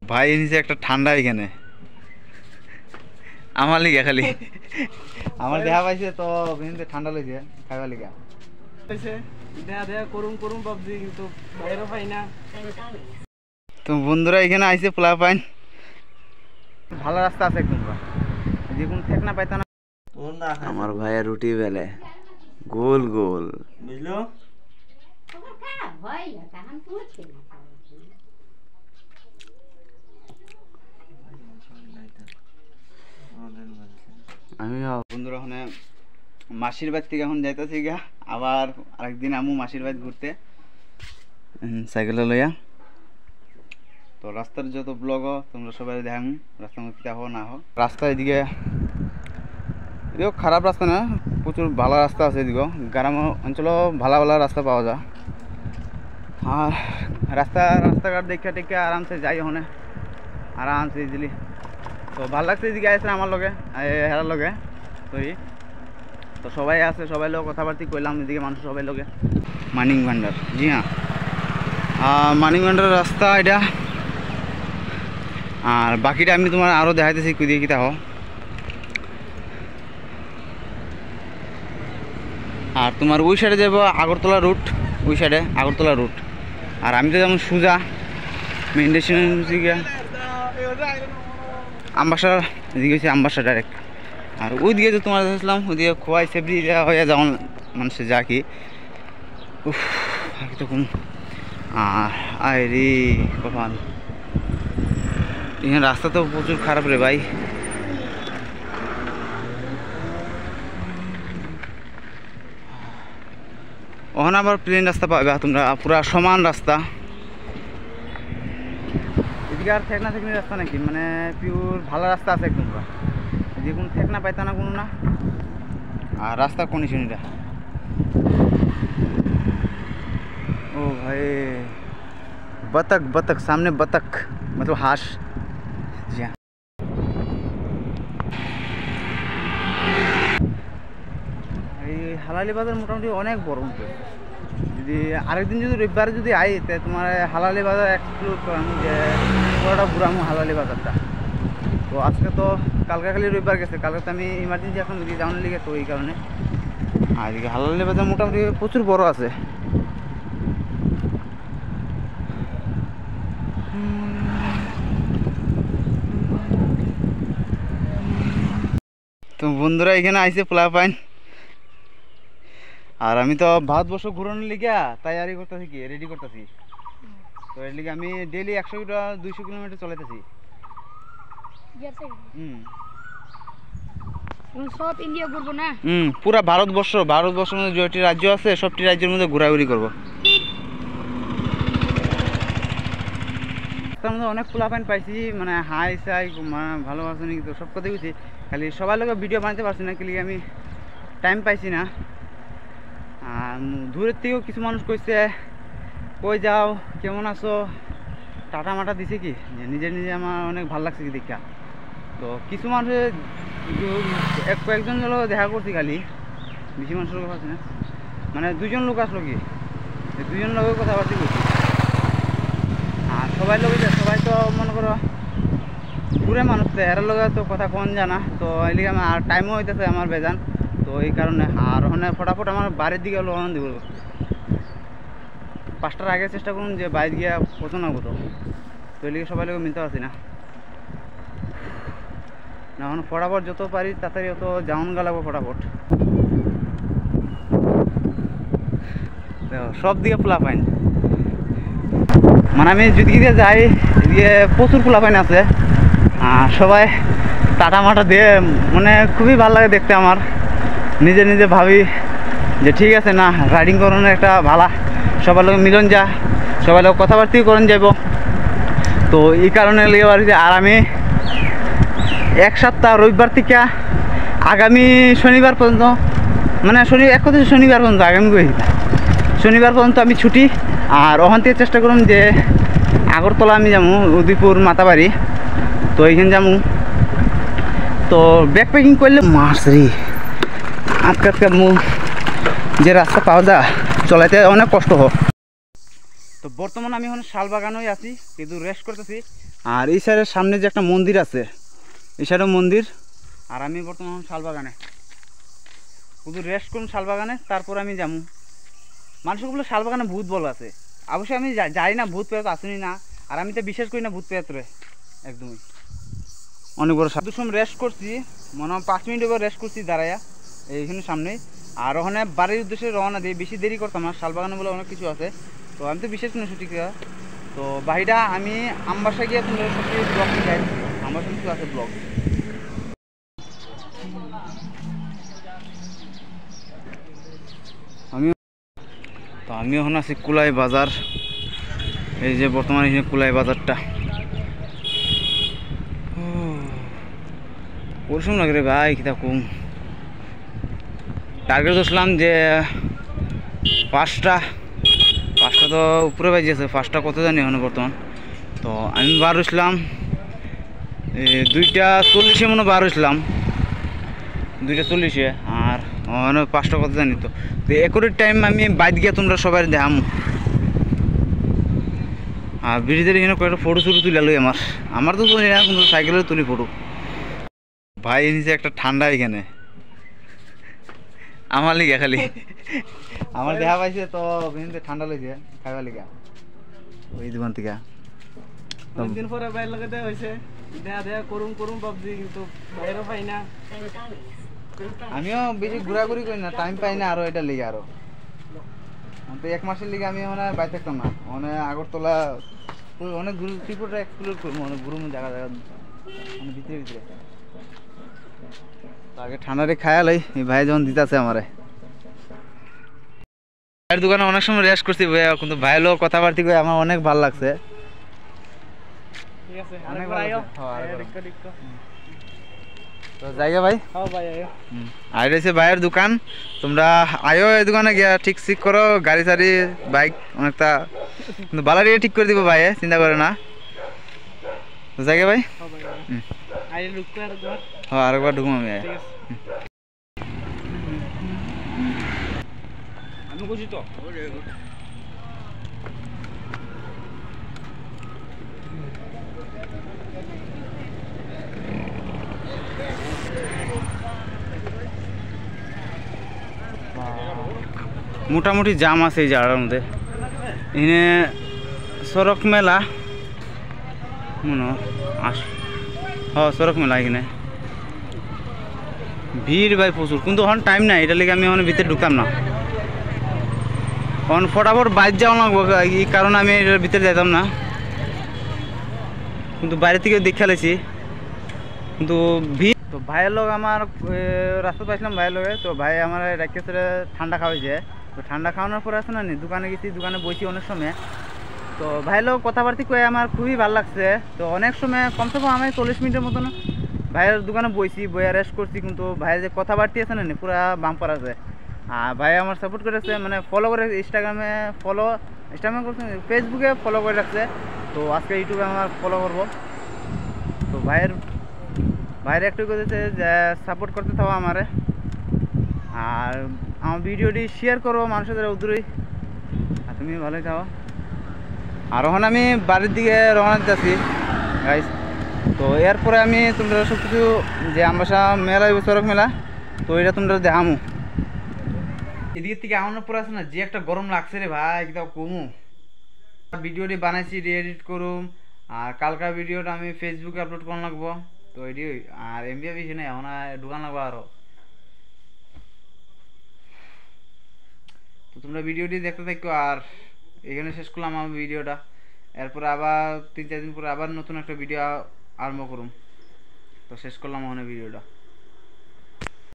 ভাই নিচে একটা ঠান্ডা এখানে আমার লিগা খালি আমার দেখা পাইছে তো বেনতে ঠান্ডা লাগছে খাইবা লিগা পাইছে দেখা দেখা করুম করুম ভাবছি কিন্তু বাইরে পাই না। তো বন্ধুরা এখানে আইছে পোলা পাইন ভালো রাস্তা আছে একদম যে কোন ঠেক না পাইতা না। আমার ভাইয়া রুটি বেলে গোল গোল বুঝলো আমি বন্ধুরা ওখানে মাসির বাড়ি থেকে এখন যাইতেছি গা আবার আরেকদিন আমু মাসির বাড়ি ঘুরতে সাইকেলে লইয়া। তো রাস্তার যত ব্লগও তোমরা সবাই দেখাম রাস্তার মধ্যে দেখো না হোক রাস্তা এদিকে এদিকেও খারাপ রাস্তা না প্রচুর ভালো রাস্তা আছে এদিকেও গ্রাম অঞ্চলেও ভালো ভালো রাস্তা পাওয়া যায়। আর রাস্তাঘাট দেখে টেকে আরামসে যাই ওখানে আরামসে ইজিলি। তো ভালো লাগছে এদিকে আসছে আমার লগে হেরার লগে তৈরি তো সবাই আছে সবাই লোক কথাবার্তি কইলাম এদিকে মানুষ সবাই লোকে মানিক ভান্ডার জি হ্যাঁ মানিক ভান্ডার রাস্তা এটা। আর বাকিটা আমি তোমার আরও দেখাইতেছি কই দিয়ে কিতা হো। আর তোমার ওই সাইডে যাবো আগরতলা রুট ওই সাইডে আগরতলা রুট আর আমি তো যেমন সোজা মেন ডেস্টিনেশন আমবাসা এদিকে হচ্ছে আমবাসা ডাইরেক্ট। আর ওই দিকে যে তোমার দেখছিলাম ওইদিকে খোয়াই সেবরি হয়ে যেমন মানুষের যা কি উফ তো কম আর রে কপাল এখানে রাস্তা তো প্রচুর খারাপ রে ভাই। ওখানে আবার প্লেন রাস্তা পাবে তোমরা পুরা সমান রাস্তা এদিকে আর ঠেকনা ঠেকনি রাস্তা নাকি মানে পিওর ভালো রাস্তা আছে একদম যে কোনো ঠেকনা পাইতা না কোনো না। আর রাস্তার কন্ডিশনটা ও ভাই बतख बतख सामने बतख मतलब हाश जी हाँ। এই হালালি বাজার মোটামুটি অনেক বড় যদি আরেকদিন যদি রবিবার যদি আই তাই তোমার হালালি বাজার এক্সপ্লোর করাম যে পুরোটা ঘুরামো হালালি বাজারটা। তো আজকে তো কালকে খালি রবিবার গেছে কালকে তো আমি ইমার্জেন্সি এখন যদি যাওয়ার লিগে তো এই কারণে। আর এদিকে হালালি বাজার মোটামুটি প্রচুর বড় আছে। তো বন্ধুরা এখানে আইছে পোলা পাইন আর আমি তো ভারতবর্ষ ঘুরানোর লিগা তৈরি করতেছি কি রেডি করতেছি। তো এর লিগে আমি ডেইলি 100 200 কিলোমিটার চলাইতেছি। সব ইন্ডিয়া ঘুরবো না পুরা ভারতবর্ষের মধ্যে যতটি রাজ্য আছে সবটি রাজ্যের মধ্যে ঘোরাঘুরি করবো। তার মধ্যে অনেক পোলা পাইন পাইছি মানে হাই সাই ভালোবাসা নাকি তো সব কথা বুঝছি খালি সবার লোক ভিডিও বানাতে পারছি না কি আমি টাইম পাইছি না। আর দূরের থেকেও কিছু মানুষ কইছে কই যাও কেমন আছো টাটা মাটা দিছে কি নিজে নিজে আমার অনেক ভালো লাগছে কি দেখা। তো কিছু মানুষের কয়েকজন লোক দেখা করছি খালি বেশি মানুষের লোক আছে না মানে 2জন লোক আসলো কি 2জন লোকের কথাবার্তা করছি। আর সবাই লোক সবাই তো মনে করো দূরে মানুষ তো এর লোক তো কথা কোন জানা তো এই লিগে আমার আর টাইমও হইতেছে আমার বেজান। তো এই কারণে আর ওখানে ফটাফট আমার বাড়ির দিকে লোন দিব 5টার আগে চেষ্টা করুন যে বাইরে গিয়ে পৌঁছানো হতো। তো এই লিগে সবাই লোক মিলতে পারছি না এখন ফটাফট যত পারি তাড়াতাড়ি অত যাওন গালাবো ফটাফট। সব দিকে পোলা পাইন মানে আমি যদি যাই এদিকে প্রচুর পোলা পাইন আছে আর সবাই টাটা মাটা দিয়ে মানে খুবই ভালো লাগে দেখতে। আমার নিজে নিজে ভাবি যে ঠিক আছে না রাইডিং করানোর একটা ভালো সবার লোক মিলন যা সবাই লোক কথাবার্তাই করেন যাব। তো এই কারণে লেগে পারছি আর আমি 1 সপ্তাহ রবিবার থেকে আগামী শনিবার পর্যন্ত মানে এক কথা শনিবার পর্যন্ত আগামী শনিবার পর্যন্ত আমি ছুটি। আর ওখান থেকে চেষ্টা করুন যে আগরতলা আমি যাবো উদয়পুর মাতাবাড়ি তো এইখানে যাবো। তো ব্যাক প্যাকিং করলে মাসরি আজকাল যে রাস্তা পাওয়া যায় চলাইতে অনেক কষ্ট হোক। তো বর্তমানে আমি এখন শালবাগানেই আছি কিন্তু রেস্ট করতেছি আর এই সাইডের সামনে যে একটা মন্দির আছে, এই সাইডেও মন্দির। আর আমি বর্তমান শালবাগানে, শুধু রেস্ট করুন শালবাগানে, তারপর আমি যাবো। মানুষগুলো শালবাগানে ভূত বল আছে, অবশ্যই আমি যাই না, ভূত পেয়াত আসুনি না। আর আমি তো বিশ্বাস করি না ভূত পেয়াতরে, একদমই। অনেক বড় সাধু সময় রেস্ট করছি, মনে হয় 5 মিনিট এবার রেস্ট করছি দাঁড়াইয়া এইখানে সামনে। আর ওখানে বাড়ির উদ্দেশ্যে রওনা দিই, বেশি দেরি করতাম না, শালবাগানে বলে অনেক কিছু আছে। তো আমি তো বিশেষ কোনো ছুটি করা। তো বাহিরা আমি আমবাসা গিয়ে তোমাদের সত্যি ব্লগ দেখাই, আমবাসা কিছু আছে ব্লগ। আমি এখন আছি কুলাই বাজার। এই যে বর্তমানে এখানে কুলাই বাজারটা পরিশ্রম লাগে রে ভাই, কিতা কম। টার্গেট ধরছিলাম যে 5টা তো উপরে বাজিয়েছে, 5টা কত জানি এখন বর্তমান। তো আমি বার হয়েছিলাম 2:40 মনে বার হয়েছিলাম, 2:40। আর 5টা কত জানি। তো একুরেট টাইম আমি বাইক গিয়ে তোমরা সবাই দেখাম। আর ব্রিজের এখানে কয়েকটা ফটো তুলে লই। আমার তো তুলি না, কিন্তু সাইকেলের তুলি ফটো। ভাই নিচে একটা ঠান্ডা এখানে আমার লিগা, খালি আমার দেখা পাইছে তো ঠান্ডা লেগেছে খাইবার লিগা ওই দোকান থেকে। অনেকদিন পরে বাইর লাগাতে হয়েছে, দেখা করুম ভাবছি, কিন্তু বাইরেও পাই না। আমিও বেশি ঘোরাঘুরি করি না, টাইম পাই না। আরো এটা লিগে আরো তো 1 মাসের লিগে আমি মানে বাইরে থাকতাম না। মানে আগরতলা অনেক ত্রিপুরা এক্সপ্লোর করবো, অনেক ঘুরুম জায়গা মানে ভিতরে ভিতরে। আগে ঠান্ডারে খায়ালাই এই ভাই যখন দিতেছে আমারে। ভাইয়ের দোকানে অনেক সময় রেস্ট করছি ভাইয়া, কিন্তু ভাইয়ের লোক কথাবার্তি করে আমার অনেক ভালো লাগছে। ঠিক আছে, অনেক আরেকবার ভালো আইও। লাগছে। দেখো। তো জায়গা ভাই ভাই আইও। আর রয়েছে ভাইয়ের দোকান, তোমরা আয়ো এই দোকানে গিয়া ঠিক করো গাড়ি সারি বাইক অনেকটা, কিন্তু বালারি ঠিক করে দিব ভাই, চিন্তা করে না। তো জায়গা ভাই আইলে ঢুকতে আরেকবার। হ্যাঁ আরেকবার ঢুকুম আমি। ঠিক আছে, আমি বুঝি তো। মোটামুটি জাম আছে এই জায়গার মধ্যে। এখানে সড়ক মেলা মনে সড়ক মেলা, এখানে ভিড় ভাই প্রচুর, কিন্তু এখন টাইম নাই, এটা লেগে আমি এখন ভিতরে ঢুকতাম না। এখন ফটাফট বাইরে যাওয়া লাগবো, এই কারণে আমি এটার ভিতরে যেতাম না। কিন্তু বাইরে থেকে দেখে লেছি, কিন্তু ভিড়। তো ভাইয়ের লোক আমার রাস্তা পাইছিলাম ভাইয়ের লোকে। তো ভাই আমার রাখতে ঠান্ডা খাওয়াইছে। তো ঠান্ডা খাওয়ানোর পরে আছে না দোকানে গেছি, দোকানে বসি অনেক সময়। তো ভাইয়ের লোক কথাবার্তি কয়ে আমার খুবই ভালো লাগছে। তো অনেক সময় কমসে কম আমি 40 মিনিটের মতন ভাইয়ের দোকানে বসি, বইয়া রেস্ট করছি। কিন্তু ভাইয়ের যে কথাবার্তি আছে না পুরা বাম্পার আছে। আর ভাই আমার সাপোর্ট করেছে, মানে ফলো করে ইনস্টাগ্রামে করছে, ফেসবুকে ফলো করে রাখছে। তো আজকে ইউটিউবে আমার ফলো করবো। তো ভাইয়ের একটু করেছে যে সাপোর্ট করতে থাকো আমারে, আর আমার ভিডিওটি শেয়ার করবো মানুষদের উদ্দূরই। আর তুমি ভালোই থাকো। আর ওখানে আমি বাড়ির দিকে রওনা দিতেছি গাইস। তো এরপরে আমি তোমরা সব কিছু যে আমবাসা মেলা সড়ক মেলা, তো এটা তোমরা দেখামু। এদিকে থেকে আমার পরে আছে না যে একটা গরম লাগছে রে ভাই, একদম কমু। ভিডিওটি বানাইছি, এডিট করুম। আর কালকার ভিডিওটা আমি ফেসবুকে আপলোড করা লাগবো। তো এটি আর এমবি বেশি নেই, এখন ঢুকান লাগবো আরো। তো তোমরা ভিডিওটি দেখতে থাকো। আর এখানে শেষ করলাম আমার ভিডিওটা। এরপরে আবার 3-4 দিন পরে আবার নতুন একটা ভিডিও আরম্ভ করুম। তো শেষ করলাম ওখানে ভিডিওটা।